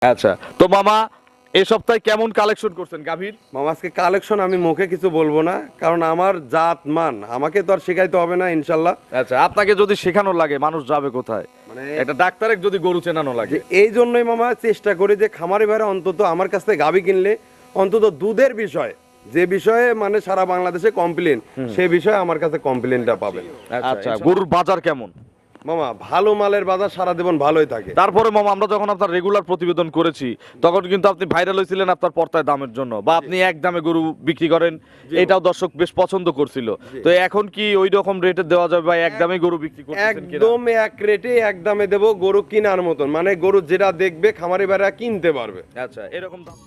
আচ্ছা, তো মামা এই সপ্তাহে কেমন কালেকশন করছেন গাভীর? মামা আজকে কালেকশন আমি মুখে কিছু বলবো না, কারণ আমার জাত মান আমাকে তো আর শেখাইতে হবে না ইনশাল্লাহ। আচ্ছা, আপনাকে যদি শেখানো লাগে মানুষ যাবে কোথায়? মানে একটা ডাক্তারের যদি গরু চেনানো লাগে। এই জন্যই মামা চেষ্টা করি যে খামারি ভাইরা অন্তত আমার কাছ থেকে গাভী কিনলে অন্তত দুধের বিষয়, যে বিষয়ে মানে সারা বাংলাদেশে কমপ্লেন, সেই বিষয়ে আমার কাছে কমপ্লেনটা পাবেন। আচ্ছা, গরুর বাজার কেমন? মামা ভালো মালের বাজার সারা জীবন ভালোই থাকে। তারপরে মামা আমরা যখন আপনার রেগুলার প্রতিবেদন করেছি তখন কিন্তু আপনি ভাইরাল হয়েছিলেন আপনার পর্তায় দামের জন্য, বা আপনি এক দামে গরু বিক্রি করেন, এটাও দর্শক বেশ পছন্দ করছিল। তো এখন কি ওই রকম রেটে দেওয়া যাবে বা এক দামে গরু বিক্রি করতেছেন কিনা? একদম এক রেটে এক দামে দেবো, গরু কেনার মতন, মানে গরু যেটা দেখবে খামারি ভাইরা কিনতে পারবে। আচ্ছা, এরকম দাম।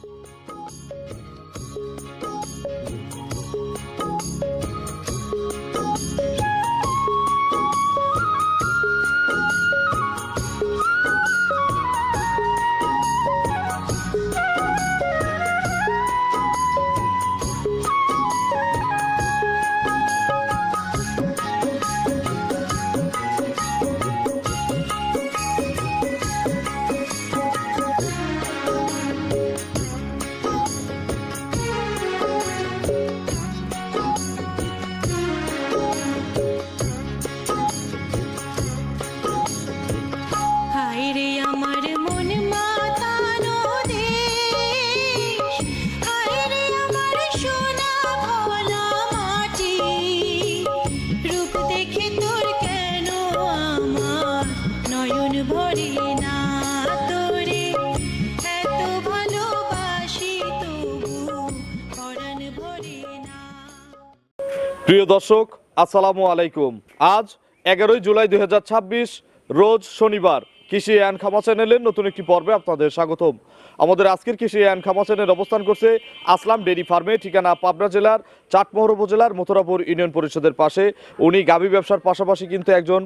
হায়রে আমার মন মাতানো দেশ, হায়রে আমার সোনা ভোলা মাটি, রূপ দেখে তোর কেন আমার নয়ন ভরে না, তোরে এত ভালোবাসি তবু পরাণ ভরে না। প্রিয় দর্শক, আসসালামু আলাইকুম। আজ 11 জুলাই 2026 রোজ শনিবার। কৃষি অ্যান্ড খামা চ্যানেলের নতুন একটি পর্বে আপনাদের স্বাগতম। আমাদের আজকের কৃষি অ্যান্ড খামা চ্যানেল অবস্থান করছে আসলাম ডেইরি ফার্মে, ঠিকানা পাবনা জেলার চাটমোহর উপজেলার মথুরাপুর ইউনিয়ন পরিষদের পাশে। উনি গাভী ব্যবসার পাশাপাশি কিন্তু একজন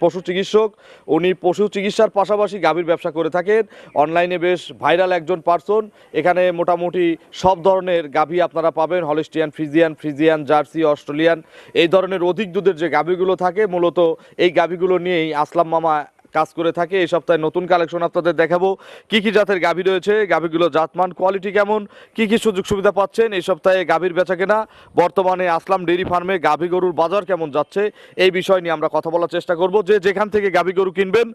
পশু চিকিৎসক। উনি পশু চিকিৎসার পাশাপাশি গাভীর ব্যবসা করে থাকেন। অনলাইনে বেশ ভাইরাল একজন পার্সন। এখানে মোটামুটি সব ধরনের গাভী আপনারা পাবেন, হলিস্টিয়ান, ফ্রিজিয়ান, জার্সি, অস্ট্রেলিয়ান, এই ধরনের অধিক দুধের যে গাভীগুলো থাকে, মূলত এই গাভীগুলো নিয়েই আসলাম মামা কাজ করে থাকে। এই সপ্তাহে নতুন কালেকশন আপনাদের দেখাবো। কি কি জাতের গাভী রয়েছে, গাভীগুলো জাতমান কোয়ালিটি কেমন, কি কি সুযোগ সুবিধা পাচ্ছেন, এই সপ্তাহে গাভীর বেচা কেনা, বর্তমানে আসলাম ডেইরি ফার্মে গাভী গরুর বাজার কেমন যাচ্ছে, এই বিষয় নিয়ে আমরা কথা বলার চেষ্টা করব। যে যেখান থেকে গাভী গরু কিনবেন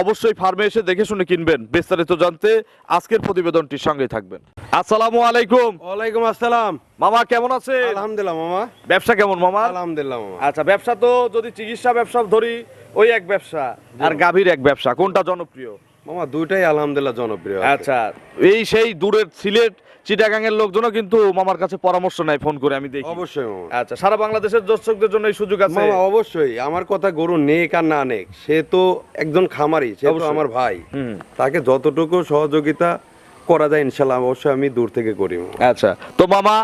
অবশ্যই ফার্মে এসে দেখে শুনে কিনবেন। বিস্তারিত জানতে আজকের প্রতিবেদনটির সঙ্গে থাকবেন। আসসালামু আলাইকুম। ওয়ালাইকুম আসসালাম। মামা কেমন আছে? আলহামদুলিল্লাহ মামা। ব্যবসা কেমন মামা? আলহামদুলিল্লাহ মামা। আচ্ছা, ব্যবসা তো যদি চিকিৎসা ব্যবসা ধরি ওই এক ব্যবসা, আর গাভীর এক ব্যবসা, কোনটা জনপ্রিয়? মামা দুইটাই আলহামদুলিল্লাহ জনপ্রিয়। আচ্ছা, এই সেই দূরের সিলেট চিটাগাং এর লোকজনও কিন্তু মামার কাছে পরামর্শ নেয় ফোন করে, আমি দেখি। অবশ্যই মামা। আচ্ছা, সারা বাংলাদেশের দর্শকদের জন্য এই সুযোগ আছে? মামা অবশ্যই, আমার কথা গরু নেক আর না নেক, সে তো একজন খামারি, সে তো অবশ্যই। আমার ভাই। হুম। তাকে যতটুকু সহযোগিতা করা যায় ইনশাল্লাহ অবশ্যই আমি দূর থেকে করি মামা। আচ্ছা, তো মামা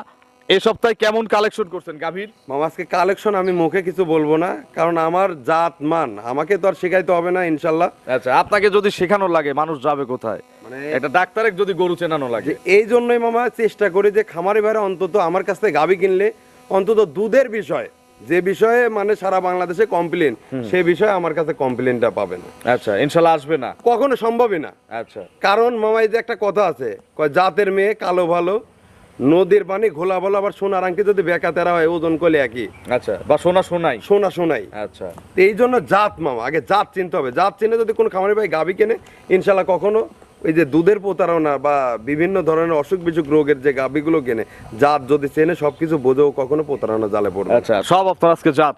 এই সপ্তাহে কেমন কালেকশন করছেন গাভীর? মামা আজকে কালেকশন আমি মুখে কিছু বলবো না, কারণ আমার জাত মান আমাকে তো আর শেখাইতে হবে না ইনশাল্লাহ। আচ্ছা, আপনাকে যদি শেখানো লাগে মানুষ যাবে কোথায়? মানে একটা ডাক্তারের যদি গরু চেনানো লাগে। এই জন্যই মামা চেষ্টা করি যে খামারি ভাইরা অন্তত আমার কাছ থেকে গাভী কিনলে অন্তত দুধের বিষয়, যে বিষয়ে মানে সারা বাংলাদেশে কমপ্লেন, সেই বিষয়ে আমার কাছে কমপ্লেনটা পাবেন। আচ্ছা, ইনশাল্লাহ আসবে না? কখনো সম্ভবই না। আচ্ছা, কারণ মামা এই যে একটা কথা আছে, কয় জাতের মেয়ে কালো ভালো, নদীর পানি ঘোলা ভালো, আবার সোনার আংটি যদি বেকা তেরা হয় ওজন করলে একই। আচ্ছা, বা সোনা সোনাই। সোনা সোনাই। আচ্ছা, এই জন্য জাত মামা আগে জাত চিনতে হবে। জাত চিনে যদি কোনো খামারি ভাই গাভী কেনে ইনশাল্লাহ কখনো ওই যে দুধের প্রতারণা বা বিভিন্ন ধরনের অসুখ বিসুখ রোগের যে গাভীগুলো কেনে, জাত যদি চেনে সবকিছু বোঝেও কখনো প্রতারণা জালে পড়বে না। আচ্ছা, সব আপনার আজকে জাত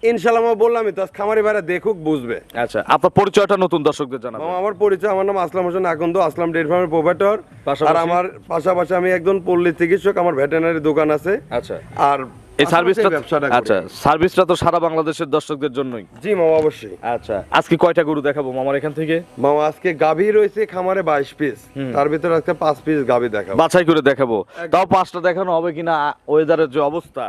ইনশাল্লাহ মামা বললামই তো, আজ খামারি ভাইরা দেখুক বুঝবে। আচ্ছা, আপনার পরিচয়টা নতুন দর্শকদের জানাবেন। মামা আমার পরিচয়, আমার নাম আসলাম হোসেন আকন্দ, আসলাম ডেইরি ফার্মের প্রোভাইডার। পাশাপাশি? আর আমার পাশাপাশি আমি একজন পল্লী চিকিৎসক, আমার ভেটেরিনারি দোকান আছে। আচ্ছা, আর এই সার্ভিসটা, ব্যবসাটা আচ্ছা সার্ভিসটা তো সারা বাংলাদেশের দর্শকদের জন্যই। জি মামা অবশ্যই। আচ্ছা, আজকে কয়টা গরু দেখাবো মামার এখান থেকে? মামা আজকে গাভী রয়েছে খামারে 22 পিস, তার ভিতরে আজকে 5 পিস গাভী দেখাবো। বাছাই করে দেখাবো। তাও 5টা দেখানো হবে কিনা ওয়েদারের যে অবস্থা,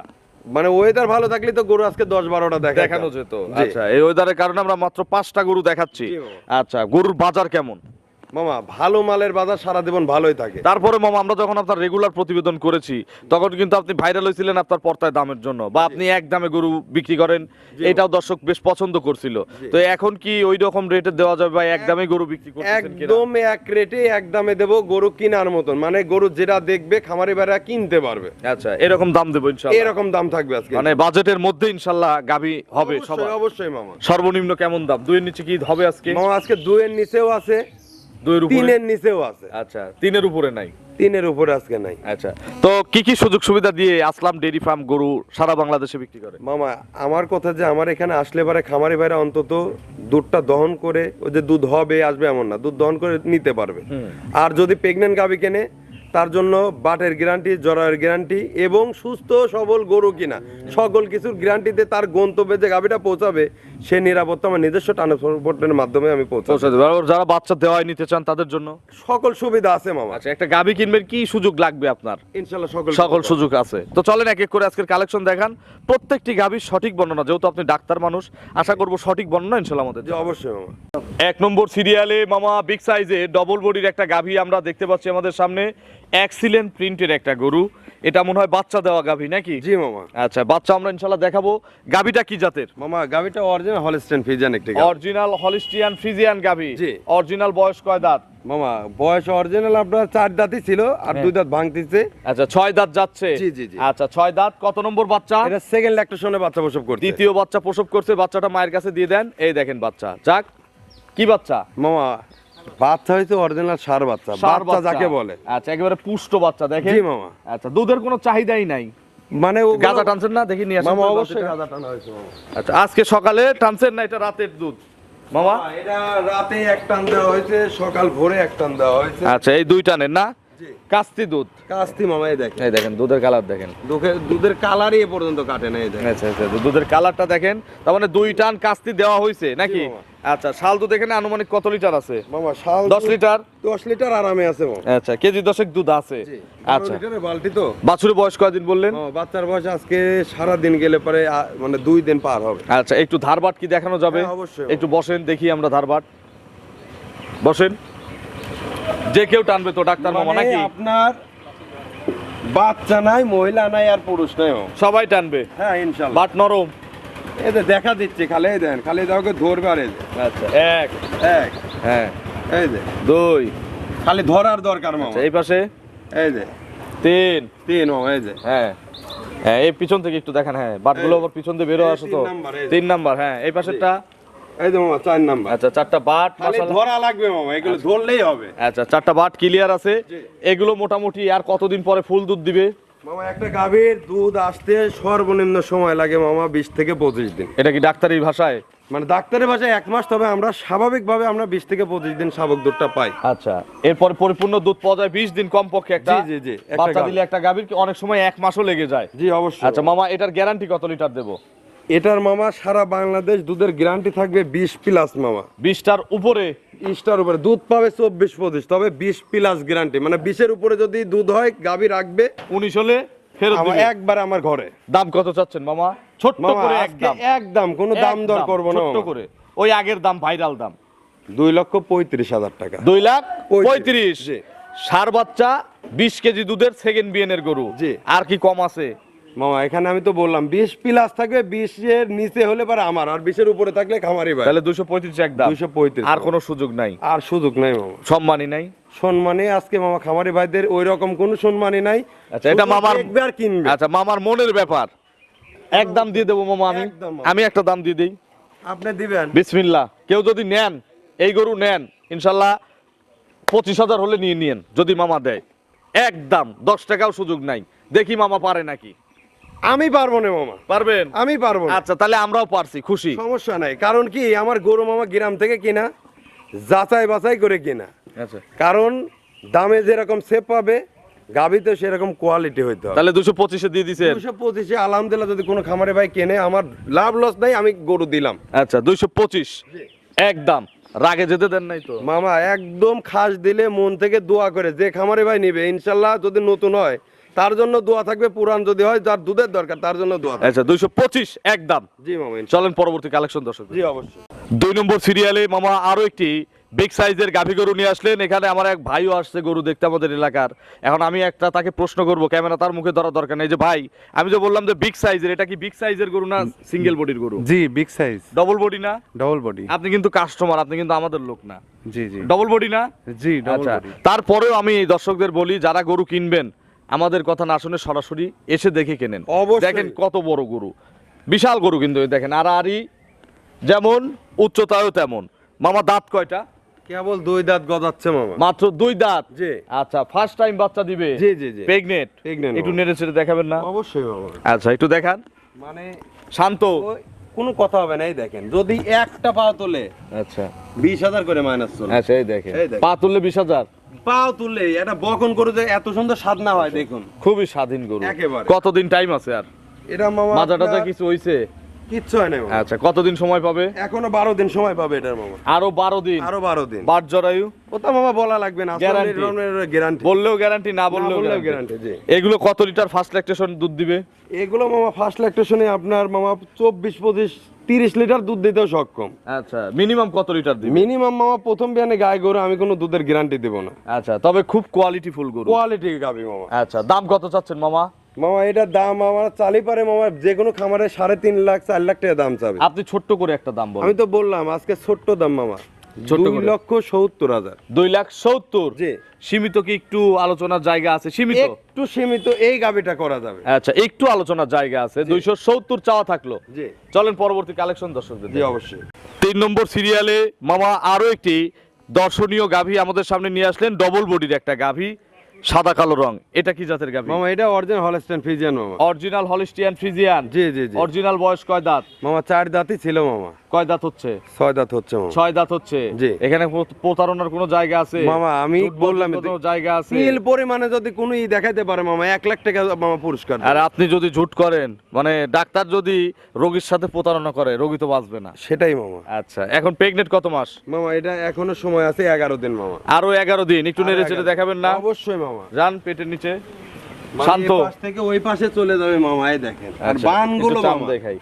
মানে ওয়েদার ভালো থাকলে তো গরু আজকে 10-12টা দেখানো যেত। জি। আচ্ছা, এই ওয়েদারের কারণে আমরা মাত্র 5টা গরু দেখাচ্ছি। জি বাবা। আচ্ছা, গরুর বাজার কেমন? মামা ভালো মালের বাজার সারা জীবন ভালোই থাকে। তারপরে মামা আমরা যখন আপনার রেগুলার প্রতিবেদন করেছি তখন কিন্তু আপনি ভাইরাল হয়েছিলেন আপনার পর্তায় দামের জন্য, বা আপনি এক দামে গরু বিক্রি করেন, এটাও দর্শক বেশ পছন্দ করছিল। তো এখন কি ওই রকম রেটে দেওয়া যাবে বা এক দামে গরু বিক্রি করতেছেন কিনা? একদম এক রেটে এক দামে দেবো, গরু কেনার মতন, মানে গরু যেটা দেখবে খামারি ভাইরা কিনতে পারবে। আচ্ছা, এরকম দাম দেবো ইনশাআল্লাহ। এরকম দাম থাকবে আজকে, মানে বাজেটের মধ্যে ইনশাআল্লাহ গাভী হবে সবার। অবশ্যই অবশ্যই মামা। সর্বনিম্ন কেমন দাম? 2 এর নিচে কি হবে আজকে? মামা আজকে 2 এর নিচেও আছে, 2 এর উপরে? 3 এর নিচেও আছে। আচ্ছা, 3 এর উপরে নাই? 3 এর উপরে আজকে নাই। আচ্ছা, তো কি কি সুযোগ সুবিধা দিয়ে আসলাম ডেইরি ফার্ম গরু সারা বাংলাদেশে বিক্রি করে? মামা আমার কথা যে আমার এখানে আসলে পারে খামারি ভাইরা অন্তত দুধটা দহন করে, ওই যে দুধ হবে আসবে এমন না, দুধ দহন করে নিতে পারবে। আর যদি প্রেগনেন্ট গাভী কেনে তার জন্য বাটের গ্যারান্টি, জরায়ের গ্যারান্টি এবং সুস্থ সবল গরু কিনা সকল কিছুর গ্যারান্টিতে তার গন্তব্যে যে গাভীটা পৌঁছাবে সে নিরাপত্তা আমার নিজস্ব ট্রান্সপোর্টের মাধ্যমে আমি পৌঁছাবো। পৌঁছে দেবে। আর যারা বাচ্চা দেওয়াই নিতে চান তাদের জন্য সকল সুবিধা আছে মামা। আচ্ছা, একটা গাভী কিনবেন কি সুযোগ লাগবে আপনার? ইনশাআল্লাহ সকল সুযোগ আছে। তো চলেন এক এক করে আজকের কালেকশন দেখান, প্রত্যেকটি গাভীর সঠিক বর্ণনা, যেহেতু আপনি ডাক্তার মানুষ আশা করব সঠিক বর্ণনা ইনশাআল্লাহ আমাদের। জি অবশ্যই মামা। 1 নম্বর সিরিয়ালে মামা বিগ সাইজে ডবল বডির একটা গাভী আমরা দেখতে পাচ্ছি আমাদের সামনে, এক্সিলেন্ট প্রিন্টের একটা গরু। এটা মনে হয় বাচ্চা দেওয়া গাভী নাকি? জি মামা। আচ্ছা, বাচ্চা আমরা ইনশাআল্লাহ দেখাবো। গাভীটা কি জাতের? মামা গাভীটা অরিজিনাল হলস্টেইন ফ্রিজিয়ান একটা গাভী। অরিজিনাল হলিস্টিয়ান ফ্রিজিয়ান গাভী। জি। অরিজিনাল বয়স কয় দাঁত? মামা বয়স অরিজিনাল আপনার 4 দাঁতই ছিল, আর 2 দাঁত ভাঙতিছে। আচ্ছা, 6 দাঁত যাচ্ছে। জি, জি, জি। আচ্ছা, 6 দাঁত। কত নম্বর বাচ্চা? এটা সেকেন্ড ল্যাকটেশনে বাচ্চা প্রসব করছে। দ্বিতীয় বাচ্চা প্রসব করছে। বাচ্চাটা মায়ের কাছে দিয়ে দেন। এই দেখেন বাচ্চা। যাক, কি বাচ্চা? মামা বাচ্চা হইছে অরিজিনাল ষাঁড় বাচ্চা। ষাঁড় বাচ্চা যাকে বলে। আচ্ছা, একেবারে পুষ্ট বাচ্চা দেখেন। জি মামা। আচ্ছা, দুধের কোনো চাহিদাই নাই? মানে ও গাজা টানছেন না? দেখি নিয়ে আসেন মামা তো অবশ্যই বাচ্চাটা। গাজা টানা হয়েছে মামা। আচ্ছা, আজকে সকালে টানছেন না, এটা রাতের দুধ মামা? মামা, এটা রাতে এক টান দেওয়া হয়েছে, সকাল ভোরে এক টান দেওয়া হয়েছে। আচ্ছা, এই 2 টানের না? জি। কাস্তি দুধ। কাস্তি মামা, এই দেখেন এই দেখেন দুধের কালার দেখেন। দুধের কালারই এ পর্যন্ত কাটে না, এই দেখেন। আচ্ছা আচ্ছা, দুধের কালারটা দেখেন। তার মানে 2 টান কাস্তি দেওয়া হয়েছে নাকি? মামা। আচ্ছা, শাল দুধ এখানে আনুমানিক কত লিটার আছে? মামা শাল 10 লিটার। 10 লিটার আরামে আছে মামা। আচ্ছা, কেজি 10 দুধ আছে। জি। আচ্ছা, 12 লিটারের বালতি তো। বাছুরের বয়স কয়দিন বললেন? মামা বাচ্চার বয়স আজকে সারা দিন গেলে পরে মানে 2 দিন পার হবে। আচ্ছা, একটু ধারবাট কি দেখানো যাবে? হ্যাঁ, অবশ্যই। একটু বসেন দেখি আমরা ধারবাট। বসেন। যে কেউ টানবে তো ডাক্তার মামা মানে নাকি? আপনার বাচ্চা নাই, মহিলা নাই, আর পুরুষ নাই মামা। সবাই টানবে। হ্যাঁ ইনশাআল্লাহ। বাট নরম। এই যে দেখা দিচ্ছে, খালি এই দেন, খালি দাওকে ধরবে, আর এই যে আচ্ছা, 1, এক, হ্যাঁ, এই যে 2, খালি ধরার দরকার মামা। আচ্ছা, এই পাশে এই যে 3, 3 মামা, এই যে হ্যাঁ হ্যাঁ, এই পিছন থেকে একটু দেখেন। হ্যাঁ, বাটগুলো আবার পিছন দিয়ে বেরো আসে তো। 3 নাম্বার, এই যে। 3 নাম্বার, হ্যাঁ, এই পাশেরটা। এই যে মামা 4 নাম্বার। আচ্ছা, 4টা বাট খালি মাশাআল্লাহ। ধরা লাগবে মামা, এগুলো ধরলেই হবে। আচ্ছা, 4টা বাট ক্লিয়ার আছে। জি। এগুলো মোটামুটি আর কতদিন পরে ফুল দুধ দিবে? মামা একটা গাভীর দুধ আসতে সর্বনিম্ন সময় লাগে মামা 20 থেকে 25 দিন। এটা কি ডাক্তারি ভাষায়? মানে ডাক্তারের ভাষায় 1 মাস, তবে আমরা স্বাভাবিকভাবে আমরা 20 থেকে 25 দিন শাবক দুধটা পাই। আচ্ছা, এরপর পরিপূর্ণ দুধ পাওয়া যায় 20 দিন কমপক্ষে একটা। জি, জি, জি, একটা বাচ্চা গাভী। দিলে একটা গাভীর অনেক সময় 1 মাসও লেগে যায়। জি অবশ্যই। আচ্ছা মামা, এটার গ্যারান্টি কত লিটার দেবো? এটার মামা সারা বাংলাদেশ দুধের গ্যারান্টি থাকবে 20 প্লাস মামা। 20টার উপরে? ইস্টার উপরে দুধ পাবে 24-25, তবে 20 প্লাস গ্যারান্টি, মানে 20-এর উপরে যদি দুধ হয় গাভী রাখবে। 19 হলে ফেরত আমার দিবে। একবার আমার ঘরে। দাম কত চাচ্ছেন মামা? ছোট্ট মামা করে আজকে একদম। একদম কোনো দাম দর একদম, করবো না ছোট্ট মামা। করে ওই আগের দাম, ভাইরাল দাম। 2,35,000 টাকা। 2,35,000। জি। ষাঁড় বাচ্চা 20 কেজি দুধের সেকেন্ড বিএনের গরু। জি। আর কি কম আছে? মামা এখানে আমি তো বললাম 20 প্লাস থাকবে, 20-এর নিচে হলে পরে আমার, আর 20-এর উপরে থাকলে খামারি ভাই। তাহলে 235 একদম। 235। আর কোনো সুযোগ নাই? আর সুযোগ নাই মামা, সম্মানই নাই। সম্মানে আজকে মামা খামারি ভাইদের ওই রকম কোনো সম্মানই নাই। আচ্ছা, এটা শুধু মামার দেখবে আর কিনবে। আচ্ছা, মামার মনের ব্যাপার। এক দাম দিয়ে দেবো মামা আমি। একদম মামা। আমি একটা দাম দিয়ে দিই। আপনি দিবেন? বিসমিল্লাহ। কেউ যদি নেন, এই গরু নেন, ইনশাল্লাহ 25,000 হলে নিয়ে নিয়েন যদি মামা দেয়। একদম 10 টাকাও সুযোগ নাই। দেখি মামা পারে নাকি। আমি পারবো না মামা, পারবেন? আমি পারবো না। আচ্ছা, তাহলে আমরাও পারছি, খুশি। সমস্যা নাই, কারণ কি আমার গরু মামা গ্রাম থেকে কিনা, যাচাই বাছাই করে কিনা। আচ্ছা, কারণ দামে যেরকম সেভ পাবে, গাভীতে সেরকম কোয়ালিটি হইতে হবে। তাহলে 225-এ দিয়ে দিছেন। 225-এ আলহামদুলিল্লাহ যদি কোনো খামারে ভাই কেনে, আমার লাভ লস নাই, আমি গরু দিলাম। আচ্ছা, 225 একদম। রাগে যেতে দেন নাই তো? মামা একদম খাস দিলে মন থেকে দোয়া করে যে খামারে ভাই নিবে, ইনশাল্লাহ যদি নতুন হয় তার জন্য দোয়া থাকবে, পুরান যদি হয় যার দুধের দরকার তার জন্য দোয়া থাকবে। আচ্ছা, 225 একদম। জি মামা, চলেন পরবর্তী কালেকশন দর্শক। জি অবশ্যই। 2 নম্বর সিরিয়ালে মামা আরো একটি বিগ সাইজের গাভী গরু নিয়ে আসলেন। এখানে আমার এক ভাইও আসছে গরু দেখতে আমাদের এলাকার। এখন আমি একটা তাকে প্রশ্ন করব, ক্যামেরা তার মুখে ধরা দরকার নেই। যে ভাই, আমি যে বললাম যে বিগ সাইজের, এটা কি বিগ সাইজের গরু না সিঙ্গেল বডির গরু? জি বিগ সাইজ, ডবল বডি না? Double body. আপনি কিন্তু কাস্টমার, আপনি কিন্তু আমাদের লোক না। জি জি ডবল বডি না? জি ডবল আচ্ছা, বডি। তারপরেও আমি এই দর্শকদের বলি, যারা গরু কিনবেন আমাদের কথা না শুনে সরাসরি এসে দেখে কেনেন। অবশ্যই। দেখেন কত বড় গরু, বিশাল গরু কিন্তু। এই দেখেন আড়াআড়ি যেমন, উচ্চতায়ও তেমন। মামা দাঁত কয়টা? কেবল 2 দাঁত গজাচ্ছে মামা। মাত্র 2 দাঁত? জি। আচ্ছা, ফার্স্ট টাইম বাচ্চা দিবে? জি জি জি। প্রেগনেন্ট? Pregnant একটু বাবা। নেড়ে চেড়ে দেখাবেন না? অবশ্যই মামা। আচ্ছা, একটু দেখান। মানে শান্ত। ওই কোনো কথা হবে না, এই দেখেন যদি একটা পা তোলে আচ্ছা 20,000 করে মাইনাস চলে। আচ্ছা, এই দেখেন এই দেখেন। পা তুললে 20,000। পাও তুললে একটা বকন করে যে এত সুন্দর স্বাদ না হয় দেখুন। খুবই স্বাধীন গরু। একেবারে। কতদিন টাইম আছে আর? এটা মামা মাজাটাতে আপনার কিছু হইছে? কিচ্ছু হয় না মামা। আচ্ছা, কতদিন সময় পাবে? এখনো 12 দিন সময় পাবে এটার মামা। আরো 12 দিন? আরো 12 দিন। বাট জরায়ু? ওটা মামা বলা লাগবে না, Guarantee? গ্যারান্টি। বললেও গ্যারান্টি, না বললেও গ্যারান্টি। গ্যারান্টি জি। এগুলো কত লিটার ফার্স্ট ল্যাকটেশন দুধ দিবে? এগুলো মামা ফার্স্ট ল্যাকটেশনে আপনার মামা 24-25-30 লিটার দুধ দিতেও সক্ষম। আচ্ছা, মিনিমাম কত লিটার দিবে? মিনিমাম মামা প্রথম বিয়ানে গায়ে গরু আমি কোনো দুধের গ্যারান্টি দেব না। আচ্ছা, তবে খুব কোয়ালিটি ফুল গরু। কোয়ালিটি গাবি মামা। আচ্ছা, দাম কত চাচ্ছেন মামা? মামা এটার দাম আমার চালি পারে মামা যে কোনো খামারে 3.5 লাখ 4 লাখ টাকা দাম চাবে। আপনি ছোট্ট করে একটা দাম বলেন। আমি তো বললাম আজকে ছোট্ট দাম মামা, ছোট্ট করে। 2,70,000। 2,70,000? জি। সীমিত কি একটু আলোচনার জায়গা আছে? সীমিত? একটু সীমিত এই গাবিটা করা যাবে। আচ্ছা, একটু আলোচনার জায়গা আছে। 270 চাওয়া থাকলো। জি চলেন পরবর্তী কালেকশন দর্শকদের জি দেখাই। অবশ্যই। 3 নম্বর সিরিয়ালে মামা আরো একটি দর্শনীয় গাভী আমাদের সামনে নিয়ে আসলেন। ডবল বডির একটা গাভী, সাদা কালো রং। এটা কি জাতের গাভী? মামা এটা অরিজিনাল হলস্টাইন ফ্রিজিয়ান মামা। Original Holstein Friesian? জি জি জি। অরিজিনাল বয়স কয় দাঁত? মামা 4 দাঁতই ছিল মামা। কয় দাঁত হচ্ছে? 6 দাঁত হচ্ছে মামা। 6 দাঁত হচ্ছে। জি। এখানে প্রতারণার কোনো জায়গা আছে? মামা আমি ঝুট বললাম বলতে কোনো জায়গা আছে? তিল পরিমাণে যদি কোনো দেখাইতে পারে মামা 1 লাখ টাকা মামা পুরস্কার দেব। আর আপনি যদি ঝুট করেন, মানে ডাক্তার যদি রোগীর সাথে প্রতারণা করে, রোগী তো বাঁচবে না। সেটাই মামা। আচ্ছা, এখন প্রেগনেন্ট কত মাস? মামা এটা এখনো সময় আছে 11 দিন মামা। আরো 11 দিন। একটু নেড়ে চেড়ে দেখাবেন না? অবশ্যই মামা। যান পেটের নিচে। মানে শান্ত। এই পাশ থেকে ওই পাশে চলে যাবে মামা, এই দেখেন। আর আচ্ছা, বানগুলো একটু চাপ মামা দেখাই।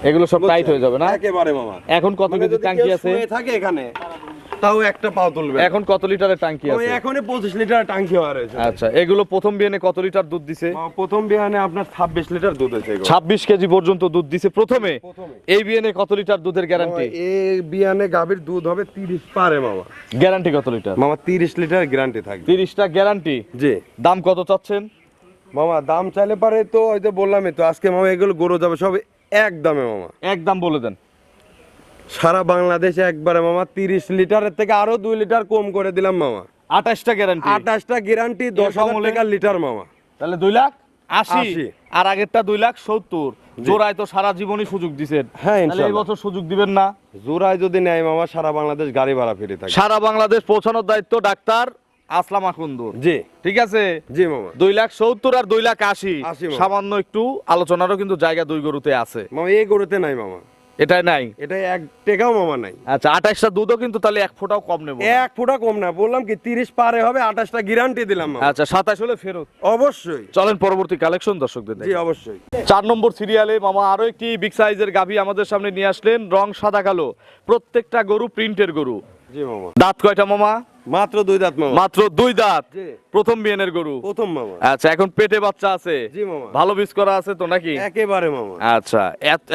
এগুলো সব টাইট হয়ে যাবে না? একেবারে মামা। এখন কত মানে কেজি যদি টাঙ্কি কেউ আছে? শুয়ে থাকে এখানে তাও একটা পাও তুলবে। এখন কত লিটারের টাঙ্কি ওই আছে? এখনই 25 লিটার ট্যাঙ্কি হওয়া রয়েছে। আচ্ছা, এগুলো প্রথম বিয়ানে কত লিটার দুধ দিছে? মামা, প্রথম বিয়ানে আপনার 26 লিটার দুধ আছে এগুলো। 26 কেজি পর্যন্ত দুধ দিছে প্রথমে। প্রথমে। এই বিয়ানে কত লিটার দুধের মামা, গ্যারান্টি? এই বিয়ানে গাভীর দুধ হবে 30 পারে মামা। গ্যারান্টি কত লিটার? মামা 30 লিটার গ্যারান্টি থাকবে। 30টা গ্যারান্টি। জি দাম কত চাচ্ছেন? মামা দাম চাইলে পারে তো ওই তো বললামই তো, আজকে মামা এগুলো গরু যাবে সব এক দামে মামা। একদম বলে দেন। সারা বাংলাদেশে একবারে মামা 30 লিটারের থেকে আরো 2 লিটার কম করে দিলাম মামা। 28টা গ্যারান্টি। 28টা গ্যারান্টি 10,000 হলে? টাকা লিটার মামা। তাহলে 2,80,000। 80 আর আগেরটা 2,70,000। জোড়ায় তো সারা জীবনই সুযোগ দিছেন। হ্যাঁ, তাহলে এই ইনশাআল্লাহ। বছর সুযোগ দিবেন না? জোড়ায় যদি নেয় মামা সারা বাংলাদেশ গাড়ি ভাড়া ফ্রি থাকে। সারা বাংলাদেশ পৌঁছানোর দায়িত্ব ডাক্তার আসলাম আকুন্দুর। জি ঠিক আছে? জি মামা। 2,70,000 আর 2,80,000 80 মামা। সামান্য একটু আলোচনারও কিন্তু জায়গা দুই গরুতে আছে। মামা এই গরুতে নাই মামা, এটাই নাই? এটা এক টাকাও মামা নাই। আচ্ছা, 28টা দুধও কিন্তু তাহলে এক ফোঁটাও কম নেব না। এক ফুটা কম না, বললাম কি 30 পারে হবে, 28টা গ্যারান্টি দিলাম মামা। আচ্ছা, 27 হলে ফেরত। অবশ্যই। চলেন পরবর্তী কালেকশন দর্শকদের জি দেখাই। অবশ্যই। 4 নম্বর সিরিয়ালে মামা আরো একটি বিগ সাইজের গাভী আমাদের সামনে নিয়ে আসলেন। রং সাদা কালো, প্রত্যেকটা গরু প্রিন্টের গরু। জি মামা। দাঁত কয়টা মামা? মাত্র 2 দাঁত মামা। মাত্র 2 দাঁত। জি প্রথম বিয়ানের গরু। প্রথম মামা। আচ্ছা, এখন পেটে বাচ্চা আছে? জি মামা। ভালো বীজ করা আছে তো নাকি? একেবারে মামা। আচ্ছা,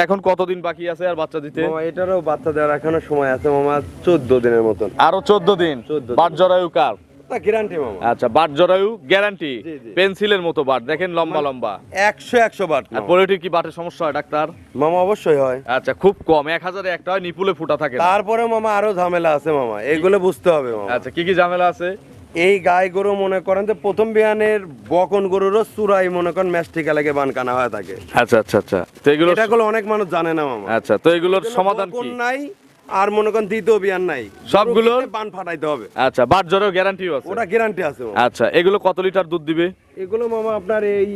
এখন কতদিন বাকি আছে আর বাচ্চা দিতে? মামা এটারও বাচ্চা দেওয়ার এখনো সময় আছে মামা, 14 দিনের মতন। আরো 14 দিন। 14 দিন। বাট জরায়ু কার? তা গ্যারান্টি মামা। আচ্ছা, বাট জরায়ু গ্যারান্টি। জি, জি। পেন্সিলের মতো বাট, দেখেন লম্বা লম্বা। 100 বাট আর মামা। পোলিটির কি বাটের সমস্যা হয় ডাক্তার? মামা অবশ্যই হয়। আচ্ছা, খুব কম, 1000-এ একটা হয়, নিপুলে ফুটা থাকে না। তারপরে মামা আরো ঝামেলা আছে মামা, এগুলো বুঝতে হবে মামা। আচ্ছা, কি কি ঝামেলা আছে? এই গাই গরু মনে করেন যে প্রথম বিয়ানের বকন গরুরও চূড়াই মনে করেন ম্যাস্টিকা লেগে বানকানা হয়ে থাকে। আচ্ছা আচ্ছা আচ্ছা, তো এগুলো এটাগুলো অনেক মানুষ জানে না মামা। আচ্ছা, তো এগুলোর সমাধান বকন কি? নাই আর মনে করেন দ্বিতীয় বিয়ান নাই, সবগুলোর? গরু কিনতে বান ফাটাইতে হবে। আচ্ছা, বাট জরায়ু গ্যারান্টিও আছে? ওটা গ্যারান্টি আছে মামা। আচ্ছা, এগুলো কত লিটার দুধ দিবে? এগুলো মামা আপনার এই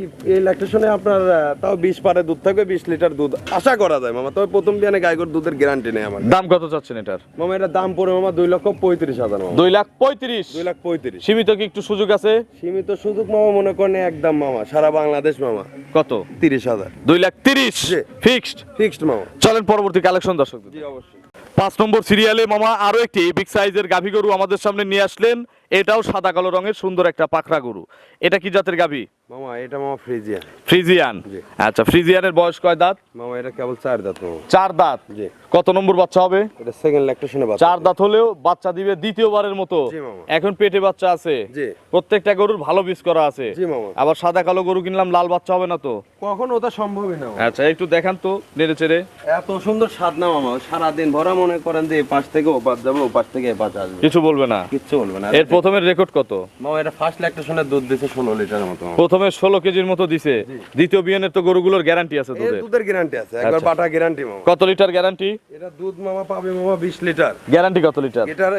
ল্যাকটেশনে আপনার তাও 20 পারে দুধ থাকবে, 20 লিটার দুধ আশা করা যায় মামা। তবে প্রথম বিয়ানে গাই গরুর দুধের গ্যারান্টি নেই আমার। দাম কত চাচ্ছেন এটার? মামা এটার দাম পড়ে মামা 2,35,000 মামা। 2,35,000। 2,35,000 সীমিত কি একটু সুযোগ আছে? সীমিত সুযোগ মামা মনে করেন একদম মামা, সারা বাংলাদেশ মামা কত? 30,000 2,30,000 জি। ফিক্সড। ফিক্সড মামা। চলেন পরবর্তী কালেকশন দর্শক। জি অবশ্যই। 5 নম্বর সিরিয়ালে মামা আরো একটি বিগ সাইজের গাভী গরু আমাদের সামনে নিয়ে আসলেন। এটাও সাদা কালো রঙের সুন্দর একটা পাকড়া গরু। এটা কি জাতের গাভী? মামা এটা মামা ফ্রিজিয়ান। ফ্রিজিয়ান। জি। আচ্ছা, ফ্রিজিয়ানের বয়স কয় দাঁত? মামা এটা কেবল 4 দাঁত মামা। 4 দাঁত। জি। কত নম্বর বাচ্চা হবে? এটা সেকেন্ড ল্যাকটেশনে বাচ্চা। 4 দাঁত হলেও বাচ্চা দিবে দ্বিতীয়বারের মতো। জি মামা। এখন পেটে বাচ্চা আছে। জি। প্রত্যেকটা গরুর ভালো বীজ করা আছে। জি মামা। আবার সাদা কালো গরু কিনলাম, লাল বাচ্চা হবে না তো? কখনো ওটা সম্ভবই না মামা। আচ্ছা, একটু দেখান তো নেড়ে চেড়ে। এত সুন্দর স্বাদ না মামা, সারাদিন ভরা মনে করেন যে এই পাশ থেকে ও পাশ যাবে, ও পাশ থেকে এই পাশ আসবে, কিছু বলবে না? কিচ্ছু বলবে না। এর প্রথমের রেকর্ড কত? মামা এটা ফার্স্ট ল্যাকটেশনের দুধ দিছে 16 লিটারের মতো মামা। প্রথমে 16 কেজির মতো দিছে। দ্বিতীয় বিয়ানের তো গরুগুলোর গ্যারান্টি আছে এর দুধের। দুধের গ্যারান্টি আছে, একবার আচ্ছা। বাটা গ্যারান্টি মামা। কত লিটার গ্যারান্টি? এটা দুধ মামা পাবে মামা 20 লিটার। গ্যারান্টি কত লিটার? এটার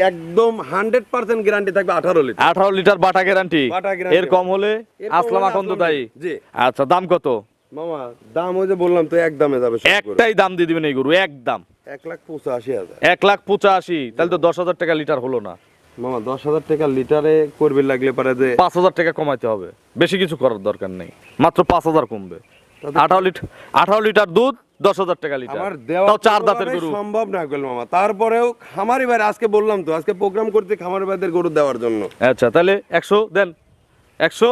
একদম 100% গ্যারান্টি থাকবে 18 লিটার। 18 লিটার বাটা গ্যারান্টি। বাটা guarantee। এর কম হলে এর কম আসলাম হলে আকন্দ আসলাম দায়ী। জি। আচ্ছা, দাম কত? মামা দাম ওই যে বললাম তো, এক দামে যাবে সব করে। একটাই দাম দিয়ে দিবেন এই গরু, একদম 1,85,000। 1,85,000। তাহলে তো 10,000 টাকা লিটার হলো না? মামা 10,000 টাকা লিটারে করবে লাগলে পারে যে 5,000 টাকা কমাইতে হবে, বেশি কিছু করার দরকার নেই, মাত্র 5,000 কমবে। 18 লিটার দুধ 10,000 টাকা লিটার, আমার দেওয়া তাও 4 দাঁতের কোনোভাবেই গরু। সম্ভব না গেল মামা। তারপরেও খামারি ভাই, আজকে বললাম তো, আজকে প্রোগ্রাম করতে খামারি ভাইদের গরু দেওয়ার জন্য। আচ্ছা, তাহলে 100 দেন। 100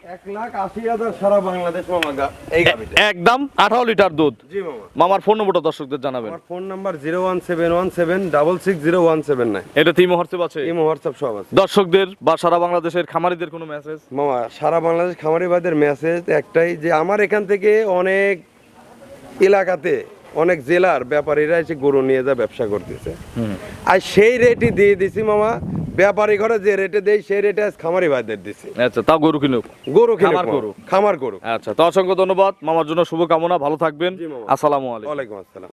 1,80,000 সারা বাংলাদেশ মামা এই গাবিটা। একদম 18 লিটার দুধ। জি মামা। মামার ফোন নম্বরটা দর্শকদের জানাবেন। আমার ফোন নাম্বার 01717660179। এটা তিন হোয়াটসঅ্যাপ আছে, ইমো হোয়াটসঅ্যাপ সব আছে। দর্শকদের বা সারা বাংলাদেশের খামারিদের কোনো মেসেজ? মামা সারা বাংলাদেশ খামারি ভাইদের মেসেজ একটাই, যে আমার এখান থেকে অনেক এলাকাতে অনেক জেলার ব্যাপারীরা এসে গরু নিয়ে যা ব্যবসা করতেছে, আর সেই রেটই দিয়ে দিছি মামা। ব্যাপারী ঘরে যে রেটে দেই সেই রেটে আজ খামারি ভাইদের দিছি। আচ্ছা, তাও গরু কিনুক। গরু কিনুক খামার মামা, গরু। খামার গরু। আচ্ছা, তো অসংখ্য ধন্যবাদ মামার জন্য, শুভকামনা, ভালো থাকবেন। জি মামা। আসসালামু আলাইকুম। ওয়ালাইকুম আসসালাম।